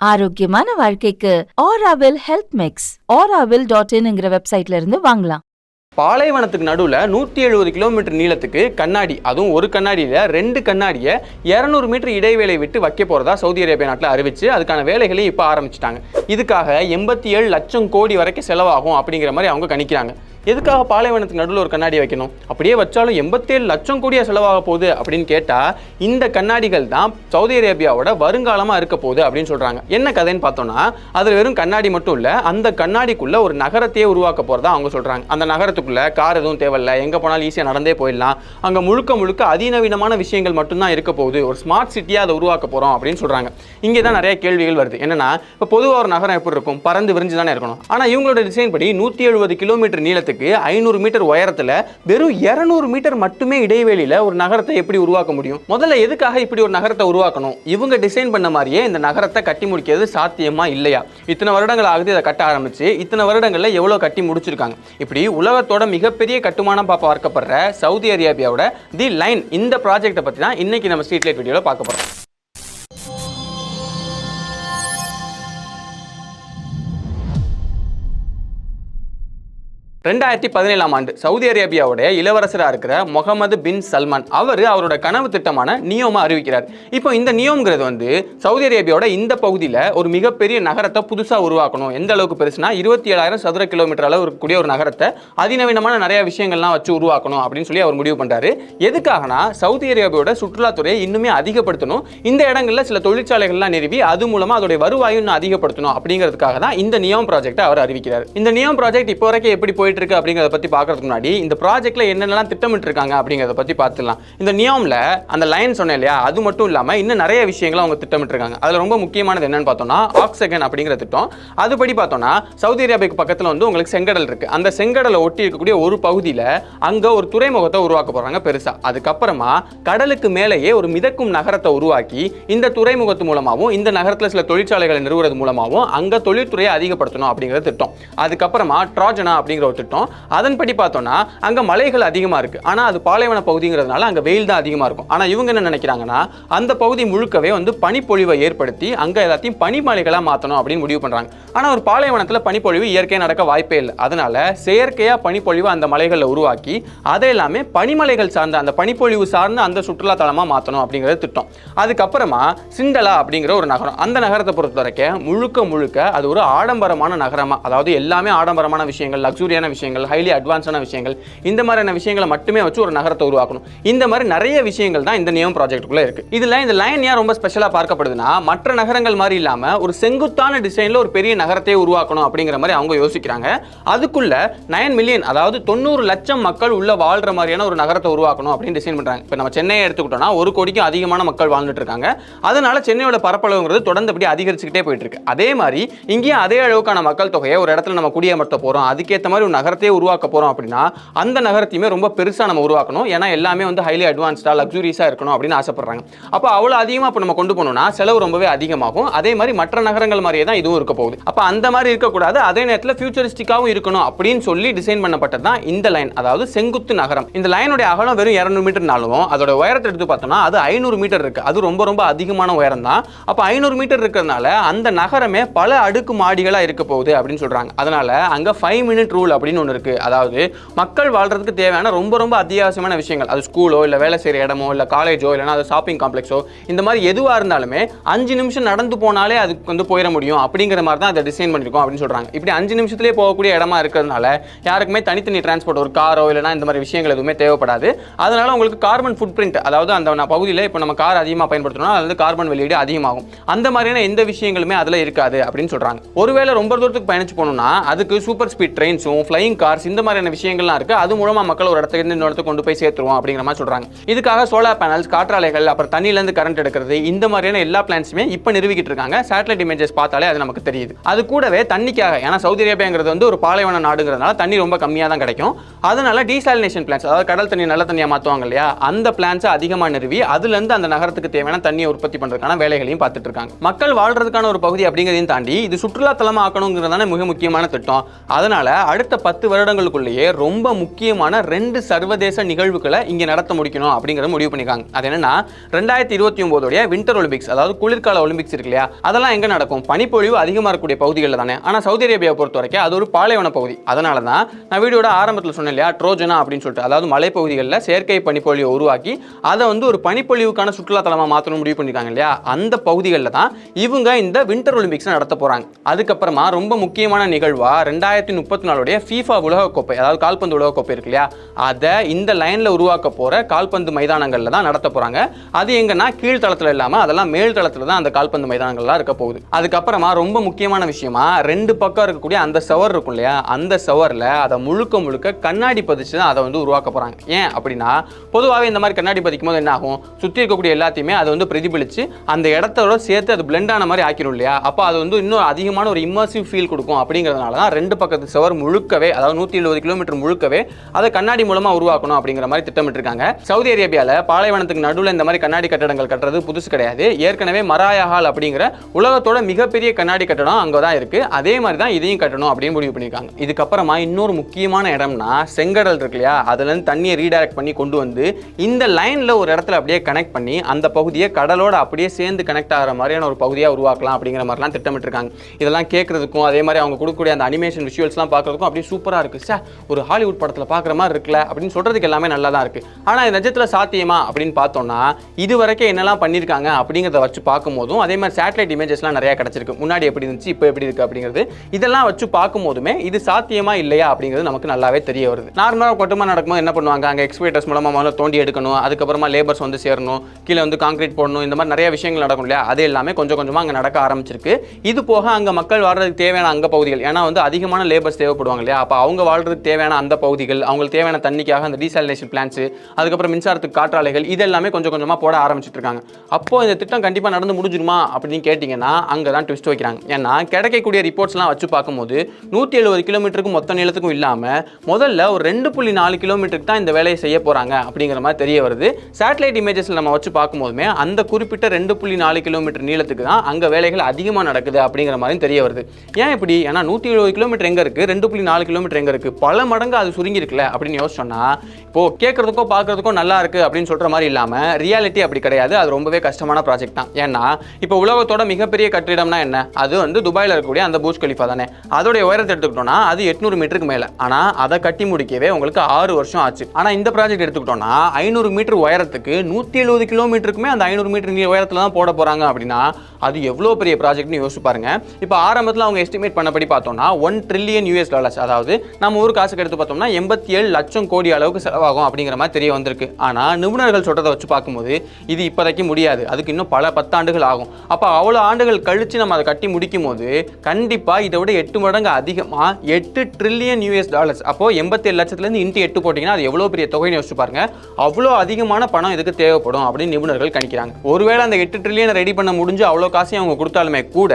ஆரோக்கியமான வாழ்க்கைக்கு Aaravil health mix auraville.in வெப்சைட்ல இருந்து வாங்கலாம். பாலைவனத்துக்கு நடுவில் 170 கிலோமீட்டர் நீளத்துக்கு கண்ணாடி, அதுவும் ஒரு கண்ணாடியில் 2 கண்ணாடியை 200 மீட்டர் இடைவேளை விட்டு வைக்க போகிறதா சவுதி அரேபியா நாட்டில் அறிவிச்சு அதுக்கான வேலைகளையும் இப்போ ஆரம்பிச்சிட்டாங்க. இதுக்காக 87 லட்சம் கோடி வரைக்கும் செலவாகும் அப்படிங்கிற மாதிரி அவங்க கணிக்கிறாங்க. எதுக்காக பாலைவனத்துக்கு நடுவில் ஒரு கண்ணாடி வைக்கணும்? அப்படியே வச்சாலும் 87 லட்சம் கோடியாக செலவாக போகுது அப்படின்னு கேட்டால், இந்த கண்ணாடிகள் தான் சவுதி அரேபியாவோட வருங்காலமாக இருக்க போகுது அப்படின்னு சொல்கிறாங்க. என்ன கதைன்னு பார்த்தோன்னா, அதில் வெறும் கண்ணாடி மட்டும் இல்லை, அந்த கண்ணாடிக்குள்ளே ஒரு நகரத்தையே உருவாக்க போகிறதா அவங்க சொல்கிறாங்க. அந்த நகரத்துக்குள்ளே கார் எதுவும் தேவையில்லை, எங்கே போனாலும் ஈஸியாக நடந்தே போயிடலாம், அங்கே முழுக்க அதிநவீனமான விஷயங்கள் மட்டும்தான் இருக்க போகுது, ஒரு ஸ்மார்ட் சிட்டியாக அதை உருவாக்க போகிறோம் அப்படின்னு சொல்கிறாங்க. இங்கே தான் நிறைய கேள்விகள் வருது. என்னன்னா, இப்போ பொதுவாக ஒரு நகரம் எப்படி இருக்கும்? பறந்து விரிஞ்சு தானே இருக்கணும். ஆனால் இவங்களோட டிசைன் படி 170 கிலோமீட்டர் நீளத்துக்கு 500 மீட்டர் உயரத்துல வெறும் 200 மீட்டர் மட்டுமே இடைவெளியில ஒரு நகரத்தை எப்படி உருவாக்க முடியும்? முதல்ல எதுக்காக இப்படி ஒரு நகரத்தை உருவாக்கணும்? இவங்க டிசைன் பண்ண மாதிரியே இந்த நகரத்தை கட்டி முடிக்கிறது சாத்தியமா இல்லையா? இத்தனை வருடங்கள் ஆகுது இதை கட்ட ஆரம்பிச்சு, இத்தனை வருடங்கள்ல எவ்வளவு கட்டி முடிச்சிருக்காங்க. இப்படி உலகத்தோட மிகப்பெரிய கட்டுமானம் பார்க்கப்படுற சவுதி அரேபியாவோட தி லைன் இந்த ப்ராஜெக்டை பத்தி தான் இன்னைக்கு நம்ம ஸ்ட்ரீட் லைட் வீடியோல பார்க்க போறோம். 2017ஆம் ஆண்டு சவுதி அரேபியாவுடைய இளவரசராக இருக்கிற முகமது பின் சல்மான் அவரோட கனவு திட்டமான நியோமை அறிவிக்கிறார். இப்போ இந்த நியோம்ங்கிறது வந்து சவுதி அரேபியாவோட இந்த பகுதியில் ஒரு மிகப்பெரிய நகரத்தை புதுசாக உருவாக்கணும். எந்த அளவுக்கு பெருசுனா 27,000 சதுர கிலோமீட்டர் அளவு இருக்கக்கூடிய ஒரு நகரத்தை அதிநவீனமான நிறைய விஷயங்கள்லாம் வச்சு உருவாக்கணும் அப்படின்னு சொல்லி அவர் முடிவு பண்றாரு. எதுக்காகனா சவுதி அரேபியாவோட சுற்றுலாத்துறையை இன்னுமே அதிகப்படுத்தணும், இந்த இடங்கள்ல சில தொழிற்சாலைகள்லாம் நிறுவி அது மூலமா அதோட வருவாயும் இன்னும் அதிகப்படுத்தணும் அப்படிங்கிறதுக்காக தான் இந்த நியோம் ப்ராஜெக்டை அவர் அறிவிக்கிறார். இந்த நியோம் ப்ராஜெக்ட் இப்போ வரைக்கும் எப்படி போயிட்டு இருக்கு அப்படிங்கறத பத்தி பார்க்கிறதுக்கு முன்னாடி இந்த ப்ராஜெக்ட்ல என்னென்னலாம் திட்டமிட்டு இருக்காங்க அப்படிங்கறத பத்தி பார்த்துக்கலாம். இந்த நியோம்ல அந்த லைன் சொன்னேன் இல்லையா, அது மட்டும் இல்லாம இன்னும் நிறைய விஷயங்களை அவங்க திட்டமிட்டு இருக்காங்க. அதுல ரொம்ப முக்கியமானது என்னன்னு பார்த்தோம்னா ஆக்ஸிஜன் அப்படிங்கிற திட்டம். அதுபடி பார்த்தோம்னா சவுதி அரேபியாவுக்கு பக்கத்துல வந்து உங்களுக்கு செங்கடல் இருக்கு. அந்த செங்கடலை ஒட்டி இருக்கக்கூடிய ஒரு பகுதியில அங்க ஒரு துறைமுகத்தை உருவாக்க போறாங்க பெருசா. அதுக்கப்புறமா கடலுக்கு மேலேயே ஒரு மிதக்கும் நகரத்தை உருவாக்கி இந்த துறைமுகத்து மூலமாகவும் இந்த நகரத்துல சில தொழிற்சாலைகளை நிறுவுறது மூலமாகவும் அங்க தொழில்துறையை அதிகப்படுத்தணும் அப்படிங்கிற திட்டம். அதுக்கப்புறமா ட்ராஜனா அப்படிங்கிற ஒரு திட்டம். அதன்படி பார்த்தோம்னா அங்க மலைகள் அதிகமா இருக்கு, ஆனா அது பாலைவன பகுதிங்கிறதுனால அங்க வெயில் தான் அதிகமா இருக்கும். ஆனா இவங்க என்ன நினைக்கிறாங்கன்னா, அந்த பகுதி முழுக்கவே வந்து பனிப்பொழிவை ஏற்படுத்தி அங்க எல்லாத்தையும் பனிமலைகளா மாத்தணும் அப்படின்னு முடிவு பண்றாங்க. ஆனா ஒரு பாலைவனத்துல பனிப்பொழிவு இயற்கையா நடக்க வாய்ப்பே இல்லை. அதனால செயற்கையா பனிப்பொழிவு அந்த மலைகளை உருவாக்கி அதை எல்லாமே பனிமலைகள் சார்ந்த அந்த பனிப்பொழிவு சார்ந்த அந்த சுற்றுலா தலமா மாத்தணும் அப்படிங்கிறது திட்டம். அதுக்கப்புறமா சிண்டலா அப்படிங்கிற ஒரு நகரம், அந்த நகரத்தை பொறுத்த வரைக்கும் முழுக்க அது ஒரு ஆடம்பரமான நகரமா, அதாவது எல்லாமே ஆடம்பரமான விஷயங்கள், லக்ஸூரியான விஷயங்கள், ஹைலி அட்வான்ஸான விஷயங்கள், இந்த மாதிரியான விஷயங்களை மட்டுமே வச்சு ஒரு நகரத்தை உருவாக்கணும். இந்த மாதிரி நிறைய விஷயங்கள் தான் இந்த நியோம் ப்ராஜெக்ட்டுக்குள்ள இருக்கு. இதுல இந்த லைன் ஏன் ரொம்ப ஸ்பெஷலா பார்க்கப்படுதுன்னா, மற்ற நகரங்கள் மாதிரி இல்லாம ஒரு செங்குத்தான டிசைன்ல ஒரு பெரிய நகரத்தையே உருவாக்கணும் அப்படிங்கிற மாதிரி அவங்க யோசிக்கிறாங்க. அதுக்குள்ள 9 மில்லியன், அதாவது 90 லட்சம் மக்கள் உள்ள வாழ்ற மாதிரியான ஒரு நகரத்தை உருவாக்கணும் அப்படின்னு டிசைன் பண்றாங்க. இப்போ நம்ம சென்னையை எடுத்துக்கிட்டோம்னா 1 கோடிக்கும் அதிகமான மக்கள் வாழ்ந்துட்டு இருக்காங்க. அதனால சென்னையோட பரப்பளவுங்கிறது தொடர்ந்து அப்படி அதிகரிச்சுக்கிட்டே போயிட்டு இருக்கு. அதே மாதிரி இங்கேயும் அதே அளவுக்கான மக்கள் தொகையை ஒரு இடத்துல நம்ம குடியமர்த்த போறோம், அதுக்கேற்ற மாதிரி ஒரு நகரத்தையே உருவாக்க போறோம் அப்படின்னா அந்த நகரத்தையுமே ரொம்ப பெருசா நம்ம உருவாக்கணும். ஏன்னா எல்லாமே வந்து ஹைலி அட்வான்ஸ்டா லக்ஸூரியஸா இருக்கணும் அப்படின்னு ஆசைப்படுறாங்க. அப்போ அவ்வளவு அதிகமா நம்ம கொண்டு போனோம்னா செலவு ரொம்பவே அதிகமாகும். அதே மாதிரி மற்ற நகரங்கள் மாதிரியே தான் இதுவும் இருக்க போகுது. அப்ப அந்த மாதிரி இருக்கக்கூடாது, அதே நேரத்தில் ஃபியூச்சரிஸ்டிக்காவும் இருக்கணும் அப்படின்னு சொல்லி டிசைன் பண்ணப்பட்டது தான் இந்த லைன், அதாவது செங்குத்து நகரம். இந்த லைனுடைய அகலம் வெறும் 200 மீட்டர்னாலும் அதோட உயரத்தை எடுத்து பார்த்தோம்னா அது 500 மீட்டர் இருக்கு. அது ரொம்ப அதிகமான உயரம் தான். அப்ப 500 மீட்டர் இருக்கிறதுனால அந்த நகரமே பல அடுக்கு மாடிகளா இருக்க போகுது அப்படின்னு சொல்றாங்க. அதனால அங்க 5 மினிட் ரூல் அப்படின்னு ஒன்று இருக்கு. அதாவது மக்கள் வாழ்றதுக்கு தேவையான ரொம்ப அத்தியாவசியமான விஷயங்கள், அது ஸ்கூலோ இல்லை வேலை செய்கிற இடமோ இல்லை காலேஜோ இல்லைனா அது ஷாப்பிங் காம்ப்ளெக்ஸோ, இந்த மாதிரி எதுவாக இருந்தாலுமே 5 நிமிஷம் நடந்து போனாலே அதுக்கு வந்து போயிட முடியும் அப்படிங்கிற மாதிரி தான் அதை டிசைன் பண்ணியிருக்கோம் அப்படின்னு சொல்கிறாங்க. இப்படி 5 நிமிஷத்துலேயே போகக்கூடிய இடமா இருக்கிறதுனால யாருக்குமே தனித்தனி டிரான்ஸ்போர்ட், ஒரு காரோ இல்லைனா இந்த மாதிரி விஷயங்கள் எதுவுமே தேவைப்படாது. அதனால உங்களுக்கு கார்பன் ஃபுட் பிரிண்ட், அதாவது அந்த பகுதியில் இப்போ நம்ம கார் அதிகமாக பயன்படுத்தணும்னா அது வந்து கார்பன் வெளியீடு அதிகமாகும். அந்த மாதிரியான எந்த விஷயங்களுமே அதில் இருக்காது அப்படின்னு சொல்கிறாங்க. ஒருவேளை ரொம்ப தூரத்துக்கு பயணிச்சு போகணும்னா அதுக்கு சூப்பர் ஸ்பீட் ட்ரெயின்ஸும் ஃப்ளையிங் கார்ஸ் இந்த மாதிரியான விஷயங்கள்லாம் இருக்கு. அது மூலமா மக்கள் ஒரு இடத்துக்கு இன்னொரு இடத்துக்கு கொண்டு போய் சேர்த்துருவோம் அப்படிங்கிற மாதிரி சொல்றாங்க. இதுக்காக சோலார் பேனல்ஸ், காற்றாலைகள், அப்புறம் தண்ணியில இருந்து கரண்ட் எடுக்கிறது, இந்த மாதிரியான எல்லா பிளான்ஸுமே இப்போ நிறுவிக்கிட்டு இருக்காங்க. சேட்டலைட் இமேஜஸ் பார்த்தாலே அது நமக்கு தெரியுது. அது கூடவே தண்ணிக்காக, ஏன்னா சவுதி அரேபியாங்கிறது வந்து ஒரு பாலைவன நாடுங்கிறதுனால தண்ணி ரொம்ப கம்மியாக தான் கிடைக்கும். அதனால டீசாலினேஷன் பிளான்ஸ், அதாவது கடல் தண்ணி நல்ல தண்ணியாக மாற்றுவாங்க இல்லையா, அந்த பிளான்ஸை அதிகமாக நிறுவி அதுல இருந்து அந்த நகரத்துக்கு தேவையான தண்ணியை உற்பத்தி பண்றதுக்கான வேலைகளையும் பார்த்துட்டு இருக்காங்க. மக்கள் வாழ்றதுக்கான ஒரு பகுதி அப்படிங்கிறதையும் தாண்டி இது சுற்றுலா தலமா ஆக்கணுங்கிறதான மிக முக்கியமான திட்டம். அதனால அடுத்த 10 வருடங்களுக்குள்ளேயே ரொம்ப முக்கியமான 2 சர்வதேச நிகழ்வுகளை இங்க நடத்த முடிக்கணும் அப்படிங்கறத முடிவு பண்ணிருக்காங்க. அது என்னன்னா 2029 வின்டர் ஒலிம்பிக்ஸ், அதாவது குளிர்கால ஒலிம்பிக்ஸ் இருக்கு இல்லையா, அதெல்லாம் எங்க நடக்கும்? பனிப்பொழிவு அதிகமா இருக்கக்கூடிய பகுதிகளில் தானே. ஆனா சவுதி அரேபியாவை பொறுத்த வரைக்கும் அது ஒரு பாலைவன பகுதி. அதனால தான் நான் வீடியோட ஆரம்பத்தில் சொன்னேன் இல்லையா, ட்ரோஜனா அப்படின்னு சொல்லிட்டு, அதாவது மலைப்பகுதிகளில் செயற்கை பனிப்பொழிவை உருவாக்கி அதை ஒரு பனிப்பொழிவுக்கான சுற்றுலா தலமா மாற்றணும் முடிவு பண்ணிருக்காங்க இல்லையா, அந்த பகுதிகளில் தான் இவங்க இந்த வின்டர் ஒலிம்பிக்ஸ் நடத்த போறாங்க. அதுக்கப்புறமா ரொம்ப முக்கியமான நிகழ்வா 2034 FIFA உலகக்கோப்பை, அதாவது கால்பந்து உலகக்கோப்பை இருக்கு இல்லையா, அதை இந்த லைன்ல உருவாக்க போற கால்பந்து மைதானங்கள்ல தான் நடத்த போறாங்க. அது எங்கன்னா கீழ்த்தளத்துல இல்லாம அதெல்லாம் மேல் தளத்துல தான் அந்த கால்பந்து மைதானங்கள்லாம் இருக்க போகுது. அதுக்கப்புறமா ரொம்ப முக்கியமான விஷயமா 2 பக்கம் இருக்கக்கூடிய அந்த சவர் இருக்கும் இல்லையா, அந்த சவர்ல அதை முழுக்க கண்ணாடி பதிச்சு தான் அதை உருவாக்க போறாங்க. ஏன் அப்படின்னா பொதுவாகவே இந்த மாதிரி கண்ணாடி பதிக்கும் போது என்ன ஆகும், சுற்றி இருக்கக்கூடிய எல்லாத்தையுமே அதை பிரதிபலிச்சு அந்த இடத்தோட சேர்த்து அது பிளெண்ட் ஆன மாதிரி ஆக்கிடும் இல்லையா, அப்போ அது இன்னும் அதிகமான ஒரு இம்மர்சிவ் ஃபீல் கொடுக்கும். அப்படிங்கிறதுனால தான் 2 பக்கத்து சவர் முழுக்கவே, அதாவது 170 கிலோமீட்டர் முழுக்கவே அதை கண்ணாடி மூலமா உருவாக்கணும் அப்படிங்கிற மாதிரி திட்டமிட்டிருக்காங்க. சவுதி அரேபியாவில் பாலைவனத்துக்கு நடுவில் இந்த மாதிரி கண்ணாடி கட்டடங்கள் கட்டுறது புதுசு கிடையாது. ஏற்கனவே மராயா ஹால் அப்படிங்கிற உலகத்தோட மிகப்பெரிய கண்ணாடி கட்டடம் அங்கே தான் இருக்கு. அதே மாதிரி தான் இதையும் கட்டணும் அப்படின்னு முடிவு பண்ணியிருக்காங்க. இதுக்கப்புறமா இன்னொரு முக்கியமான இடம்னா செங்கடல் இருக்கு இல்லையா, அதுல இருந்து தண்ணியை ரீடைரக்ட் பண்ணி கொண்டு வந்து இந்த லைன்ல ஒரு இடத்துல அப்படியே கனெக்ட் பண்ணி அந்த பகுதியை கடலோட அப்படியே சேர்ந்து கனெக்ட் ஆகிற மாதிரியான ஒரு பகுதியாக உருவாக்கலாம் அப்படிங்கிற மாதிரிலாம் திட்டமிட்டிருக்காங்க. இதெல்லாம் கேட்கறதுக்கும் அதே மாதிரி அவங்க கொடுக்கக்கூடிய அந்த அனிமேஷன் விஷுவல்ஸ்லாம் பார்க்கறதுக்கும் அப்படியே சூப்பராக இருக்கு. சார் ஒரு ஹாலிவுட் படத்தில் பார்க்குற மாதிரி இருக்குல்ல அப்படின்னு சொல்றதுக்கு எல்லாமே நல்லா தான் இருக்கு. ஆனால் இது நிஜத்தில் சாத்தியமா அப்படின்னு பார்த்தோம்னா இது வரைக்கும் என்னெல்லாம் பண்ணியிருக்காங்க அப்படிங்கிறத வச்சு பார்க்கும்போதும், அதே மாதிரி சேட்டலைட் இமேஜஸ்லாம் நிறைய கிடைச்சிருக்கு. முன்னாடி எப்படி இருந்துச்சு, இப்போ எப்படி இருக்கு அப்படிங்கிறது, இதெல்லாம் வச்சு பார்க்கும்போதுமே இது சாத்தியமா இல்லையா அப்படிங்கிறது நமக்கு நல்லாவே தெரிய வருது. நார்மலாக கொட்டுமா நடக்கும்போது என்ன பண்ணுவாங்க, அங்கே எக்ஸ்கவேட்டர்ஸ் மூலமாக முதல்ல தோண்டி எடுக்கணும், அதுக்கப்புறமா லேபர்ஸ் சேரணும், கீழே கான்கிரீட் போடணும், இந்த மாதிரி நிறைய விஷயங்கள் நடக்கும் இல்லையா, அது எல்லாமே கொஞ்சம் கொஞ்சமாக அங்கே நடக்க ஆரம்பிச்சிருக்கு. இது போக அங்கே மக்கள் வாழ்றதுக்கு தேவையான அங்க பகுதிகள், ஏன்னா அதிகமான லேபர்ஸ் தேவைப்படுவாங்க இல்லையா, அப்போ அவங்க வாழ்றதுக்கு தேவையான அந்த பகுதிகள், அவங்களுக்கு தேவையான தண்ணிக்காக அந்த டீசாலினேஷன் பிளான்ஸ், அதுக்கப்புறம் மின்சாரத்துக்கு காற்றாலைகள், இது எல்லாமே கொஞ்சம் கொஞ்சமாக போட ஆரம்பிச்சிட்டு இருக்காங்க. அப்போ இந்த திட்டம் கண்டிப்பாக நடந்து முடிஞ்சிருமா அப்படின்னு கேட்டிங்கன்னா அங்கே தான் ட்விஸ்ட் வைக்கிறாங்க. ஏன்னா கிடைக்கக்கூடிய ரிப்போர்ட்ஸ்லாம் வச்சு பார்க்கும்போது 170 கிலோமீட்டருக்கு மொத்த நீளத்துக்கும் இல்லாமல் முதல்ல ஒரு 2.4 கிலோமீட்டருக்கு தான் இந்த வேலையை செய்ய போகிறாங்க அப்படிங்கிற மாதிரி தெரிய வருது. சேட்டலைட் இமேஜஸில் நம்ம வச்சு பார்க்கும்போதுமே அந்த குறிப்பிட்ட 2.4 கிலோமீட்டர் நீளத்துக்கு தான் அங்கே வேலைகள் அதிகமாக நடக்குது அப்படிங்கிற மாதிரி தெரிய வருது. ஏன் இப்படி? ஏன்னா 170 கிலோமீட்டர் எங்கே இருக்குது, 2.4 கிலோமீட்டர் எங்கே இருக்குது, பல மடங்கு அது சுருங்கி இருக்குல்ல அப்படின்னு யோசிச்சோன்னா, இப்போது கேட்குறதுக்கோ பார்க்குறதுக்கோ நல்லா இருக்குது அப்படின்னு சொல்கிற மாதிரி இல்லாமல் ரியாலிட்டி அப்படி கிடையாது. அது ரொம்பவே கஷ்டமான ப்ராஜெக்ட் தான். ஏன்னா இப்போ உலகத்தோட மிகப்பெரிய கட்டிடம்னா என்ன, அது துபாயில் இருக்கக்கூடிய அந்த பூஜ் கலிஃபா தானே. அதோடைய உயரத்தை எடுத்துக்கிட்டோம்னா அது 800 மீட்டருக்கு மேலே. ஆனால் அதை கட்டி முடிக்கவே உங்களுக்கு 6 வருஷம் ஆச்சு. ஆனால் இந்த ப்ராஜெக்ட் எடுத்துக்கிட்டோம்னா 500 மீட்டர் உயரத்துக்கு 170 கிலோமீட்டருக்குமே அந்த 500 மீட்டர் உயரத்தில் தான் போட போகிறாங்க. அப்படின்னா அது எவ்வளோ பெரிய ப்ராஜெக்ட்னு யோசிச்சு பாருங்க. இப்போ ஆரம்பத்தில் அவங்க எஸ்டிமேட் பண்ணபடி பார்த்தோம்னா $1 ட்ரில்லியன், அதாவது நம்ம ஊர் காசுக்கு எடுத்து பார்த்தோம்னா 87 லட்சம் கோடி அளவுக்கு செலவாகும் அப்படிங்கிற மாதிரி தெரிய வந்திருக்கு. ஆனால் நிபுணர்கள் சொல்றதை வச்சு பார்க்கும்போது இது இப்போதைக்கு முடியாது, அதுக்கு இன்னும் பல 10 ஆண்டுகள் ஆகும். அப்போ அவ்வளோ ஆண்டுகள் கழிச்சு நம்ம அதை கட்டி முடிக்கும் போது கண்டிப்பாக இதை விட 8 மடங்கு அதிகமாக $8 ட்ரில்லியன். அப்போ 87 லட்சத்துலேருந்து இன்ட்டு 8 போட்டிங்கன்னா அது எவ்வளோ பெரிய தொகைன்னு யோசிச்சு பாருங்க. அவ்வளோ அதிகமான பணம் இதுக்கு தேவைப்படும் அப்படின்னு நிபுணர்கள் கணிக்கிறாங்க. ஒருவேளை அந்த 8 ட்ரில்லியனை ரெடி பண்ண முடிஞ்சு அவ்வளோ காசையும் அவங்க கொடுத்தாலுமே கூட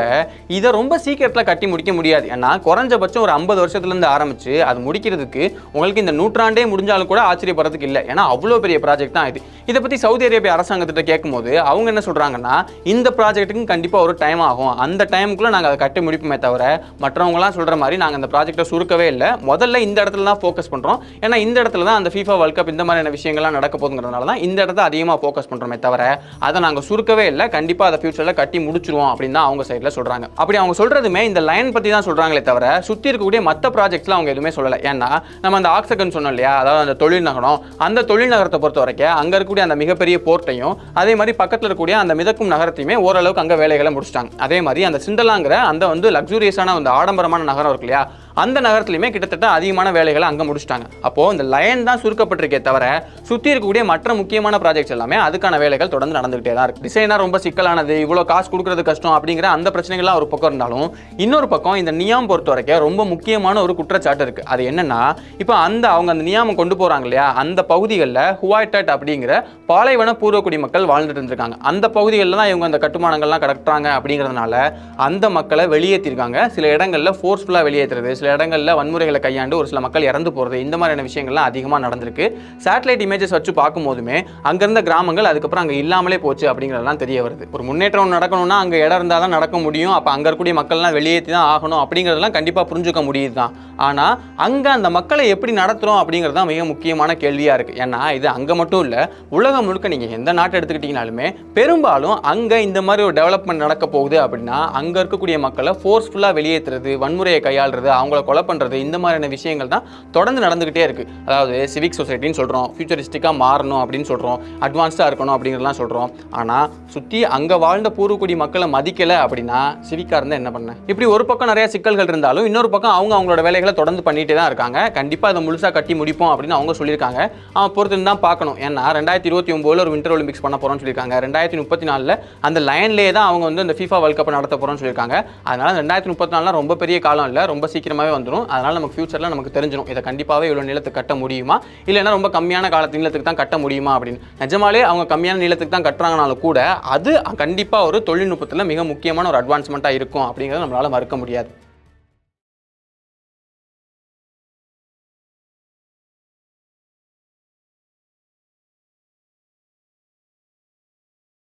இதை ரொம்ப சீக்கிரத்தில் கட்டி முடிக்க முடியாது. ஏன்னா குறைஞ்சபட்சம் ஒரு 50 வருஷத்துலேருந்து ஆரம்பிச்சு அது முடிக்கிறதுக்கு உங்களுக்கு இந்த நூற்றாண்டே முடிஞ்சாலும் கூட ஆச்சரியப்படுறதுக்கு இல்லை. ஏன்னா அவ்வளோ பெரிய ப்ராஜெக்ட் தான் இது. இதை பற்றி சவுதி அரேபியா அரசாங்கத்திட்ட கேட்கும்போது அவங்க என்ன சொல்கிறாங்கன்னா, இந்த ப்ராஜெக்ட்டுக்கு கண்டிப்பாக ஒரு டைம் ஆகும், அந்த டைமுக்குள்ளே நாங்கள் அதை கட்டி முடிப்போமே தவிர மற்றவங்களாம் சொல்கிற மாதிரி நாங்கள் அந்த ப்ராஜெக்டை சுருக்கவே இல்லை. முதல்ல இந்த இடத்துல தான் ஃபோக்கஸ் பண்ணுறோம். ஏன்னா இந்த இடத்துல தான் அந்த FIFA வேர்ல்ட் கப் இந்த மாதிரியான விஷயங்கள்லாம் நடக்க போகுதுங்கிறதுனால தான் இந்த இடத்த அதிகமாக ஃபோக்கஸ் பண்ணுறோமே தவிர அதை நாங்கள் சுருக்கவே இல்லை, கண்டிப்பாக அதை ஃபியூச்சரில் கட்டி முடிச்சிருவோம் அப்படின்னு தான் அவங்க சைடில் சொல்கிறாங்க. அப்படி அவங்க சொல்கிறதுமே இந்த லைன் பற்றி தான் சொல்கிறாங்களே தவிர சுற்றி இருக்கக்கூடிய மற்ற ப்ராஜெக்ட்ஸ்லாம் அவங்க எதுவுமே சொல்லலை. ஏன்னா நம்ம அந்த ஆக்சகன் சொன்னோம் இல்லையா, அதாவது அந்த தொழில் நகரம், அந்த தொழில் நகரத்தை பொறுத்த வரைக்கும் அங்கே இருக்கக்கூடிய அந்த மிகப்பெரிய போர்ட்டையும் அதே மாதிரி பக்கத்தில் இருக்கக்கூடிய அந்த மிதக்கும் நகரத்தையுமே ஓரளவுக்கு அங்கே வேலைகளை முடிச்சிட்டாங்க. அதே மாதிரி அந்த சிண்டலாங்கிற அந்த லக்ஸூரியஸான அந்த ஆடம்பரமான நகரம் இருக்கு இல்லையா, அந்த நகரத்துலையுமே கிட்டத்தட்ட அதிகமான வேலைகளை அங்கே முடிச்சிட்டாங்க. அப்போ இந்த லைன் தான் சுருக்கப்பட்டிருக்கே தவிர சுற்றி இருக்கக்கூடிய மற்ற முக்கியமான ப்ராஜெக்ட்ஸ் எல்லாமே அதுக்கான வேலைகள் தொடர்ந்து நடந்துகிட்டே தான் இருக்கு. டிசைனாக ரொம்ப சிக்கலானது, இவ்வளோ காசு கொடுக்கறது கஷ்டம் அப்படிங்கிற அந்த பிரச்சனைகள்லாம் ஒரு பக்கம் இருந்தாலும் இன்னொரு பக்கம் இந்த நியாம் பொறுத்த வரைக்கும் ரொம்ப முக்கியமான ஒரு குற்றச்சாட்டு இருக்கு. அது என்னன்னா, இப்போ அவங்க அந்த நியாமம் கொண்டு போறாங்க இல்லையா, அந்த பகுதிகளில் ஹுவாய்டட் அப்படிங்கிற பாலைவன பூர்வக்குடி மக்கள் வாழ்ந்துட்டு இருந்திருக்காங்க. அந்த பகுதிகளில் தான் இவங்க அந்த கட்டுமானங்கள்லாம் கட்டுறாங்க அப்படிங்கிறதுனால அந்த மக்களை வெளியேற்றிருக்காங்க. சில இடங்களில் ஃபோர்ஸ்ஃபுல்லாக வெளியேற்றுறது, சில இடங்களில் வன்முறைகளை கையாண்டு ஒரு சில மக்கள் இறந்து போகிறது, இந்த மாதிரியான விஷயங்கள்லாம் அதிகமாக நடந்திருக்கு. சேட்டலைட் இமேஜஸ் வச்சு பார்க்கும்போதுமே அங்கிருந்த கிராமங்கள் அதுக்கப்புறம் அங்கே இல்லாமலே போச்சு அப்படிங்கிறதெல்லாம் தெரிய வருது. ஒரு முன்னேற்றம் நடக்கணும்னா அங்கே இடம் இருந்தால் தான் நடக்க முடியும், அப்போ அங்கே இருக்கக்கூடிய மக்கள்லாம் வெளியேற்றி தான் ஆகணும் அப்படிங்கிறதெல்லாம் கண்டிப்பாக புரிஞ்சுக்க முடியுது தான். ஆனால் அங்கே அந்த மக்களை எப்படி நடத்துகிறோம் அப்படிங்கிறது தான் மிக முக்கியமான கேள்வியாக இருக்குது. ஏன்னா இது அங்கே மட்டும் இல்லை, உலகம் முழுக்க நீங்கள் எந்த நாட்டை எடுத்துக்கிட்டிங்கனாலுமே பெரும்பாலும் அங்கே இந்த மாதிரி ஒரு டெவலப்மெண்ட் நடக்க போகுது அப்படின்னா அங்கே இருக்கக்கூடிய மக்களை ஃபோர்ஸ்ஃபுல்லாக வெளியேற்றுறது, வன்முறையை கையாளுறது, அவங்கள கொலை பண்ணுறது, இந்த மாதிரியான விஷயங்கள் தான் தொடர்ந்து நடந்துக்கிட்டே இருக்குது. அதாவது சிவிக் சொசைட்டின்னு சொல்கிறோம், ஃபியூச்சரிஸ்டிக்காக மாறணும் அப்படின்னு சொல்கிறோம், அட்வான்ஸ்டாக இருக்கணும் அப்படிங்கிறதெல்லாம் சொல்கிறோம். ஆனால் சுற்றி அங்கே வாழ்ந்த பூர்வக்குடி மக்களை மதிக்கலை அப்படின்னா சிவிக்காக இருந்தால் என்ன பண்ண? இப்படி ஒரு பக்கம் நிறைய சிக்கல்கள் இருந்தாலும் இன்னொரு பக்கம் அவங்களோட வேலைகளை தொடர்ந்து பண்ணிகிட்டே தான் இருக்காங்க. கண்டிப்பாக அதை முழுசாக கட்டி முடிப்போம் அப்படின்னு அவங்க சொல்லியிருக்காங்க. அவன் பொறுத்து தான் பார்க்கணும். ஏன்னா 2029 ஒரு வின்டர் ஒலிம்பிக்ஸ் பண்ண போகிறோம்னு சொல்லியிருக்காங்க. 2034 அந்த லைன்லேயே தான் அவங்க வந்து இந்த FIFA வேர்ல்ட் கப் நடத்த போகிறோம்னு சொல்லியிருக்காங்க. அதனால் 2034 ரொம்ப பெரிய காலம் இல்லை, ரொம்ப சீக்கிரமாகவே வந்துடும். அதனால் நமக்கு ஃபியூச்சரில் நமக்கு தெரிஞ்சிடும் இதை கண்டிப்பாகவே இவ்வளோ நீளத்துக்கு கட்ட முடியுமா, இல்லைன்னா ரொம்ப கம்மியான காலத்து நீளத்துக்கு தான் கட்ட முடியுமா அப்படின்னு. நிஜமாலே அவங்க கம்மியான நீளத்துக்கு தான் கட்டுறாங்கனாலும் கூட அது கண்டிப்பாக ஒரு தொழில்நுட்பத்தில் மிக முக்கியமான ஒரு அட்வான்ஸ்மெண்ட்டாக இருக்கும் அப்படிங்கிறத நம்மளால் மறுக்க முடியாது.